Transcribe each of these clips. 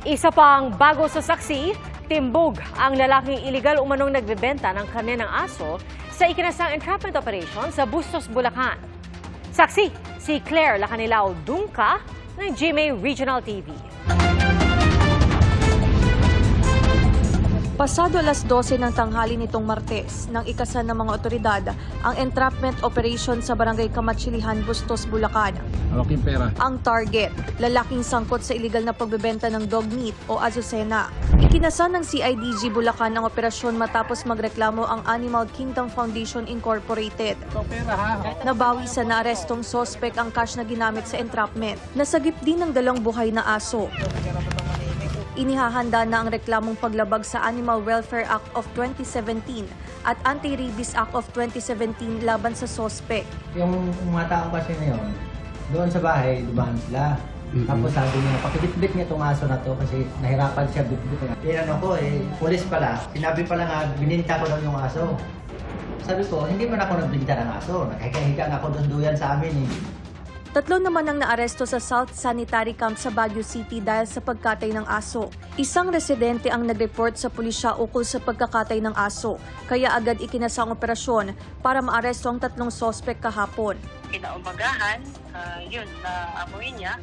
Isa pang bago sa saksi, timbog ang lalaking iligal umanong nagbebenta ng karne ng aso sa ikinasang entrapment operation sa Bustos, Bulacan. Saksi, si Claire Lacanilao Dungca ng GMA Regional TV. Pasado alas 12 ng tanghali nitong Martes, nang ikasan ng mga otoridad ang entrapment operation sa Barangay Kamatsilihan, Bustos, Bulacan. Malaking pera. Ang target, lalaking sangkot sa iligal na pagbebenta ng dog meat o azucena. Ikinasan ng CIDG Bulacan ang operasyon matapos magreklamo ang Animal Kingdom Foundation Incorporated. Nabawi sa naarestong sospek ang cash na ginamit sa entrapment. Nasagip din ng 2 buhay na aso. Inihahanda na ang reklamong paglabag sa Animal Welfare Act of 2017 at Anti-Rabies Act of 2017 laban sa sospek. Yung mga tao kasi na yun, doon sa bahay, dumaan sila. Tapos sabi niya, pakibit-bit niya itong aso na to kasi nahirapan siya bit-bit. Tinanong ko pulis pala. Sinabi pala nga, bininta ko daw yung aso. Sabi ko, hindi man ako nagbinta ng aso. Naghiga nga ako doon sa amin eh. 3 naman ang naaresto sa South Sanitary Camp sa Baguio City dahil sa pagkatay ng aso. Isang residente ang nag-report sa pulisya ukol sa pagkakatay ng aso, kaya agad ikinasa ang operasyon para maaresto ang 3 sospek kahapon. Kinaumagahan, naamoy niya,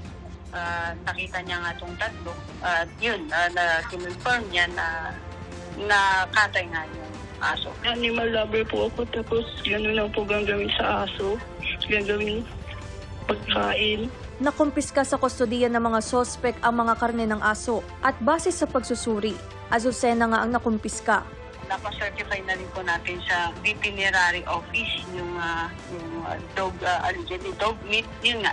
nakita niya nga itong 3, kinonfirm niya na nakatay nga yung aso. Animal lover po ako, tapos gano'n lang po gagawin sa aso, gagawin pagkain. Nakumpiska sa kustodiya ng mga sospek ang mga karne ng aso at base sa pagsusuri, azucena nga ang nakumpiska. Napa-certify na rin po natin sa veterinary office yung dog meat. Yun nga,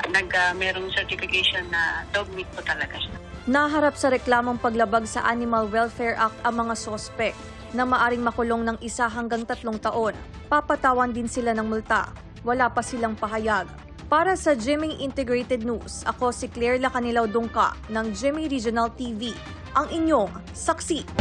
merong certification na dog meat po talaga siya. Naharap sa reklamong paglabag sa Animal Welfare Act ang mga sospek na maaring makulong ng 1 hanggang 3 taon. Papatawan din sila ng multa. Wala pa silang pahayag. Para sa GMA Integrated News, ako si Claire Lacanilao Dungca ng GMA Regional TV, ang inyong saksi.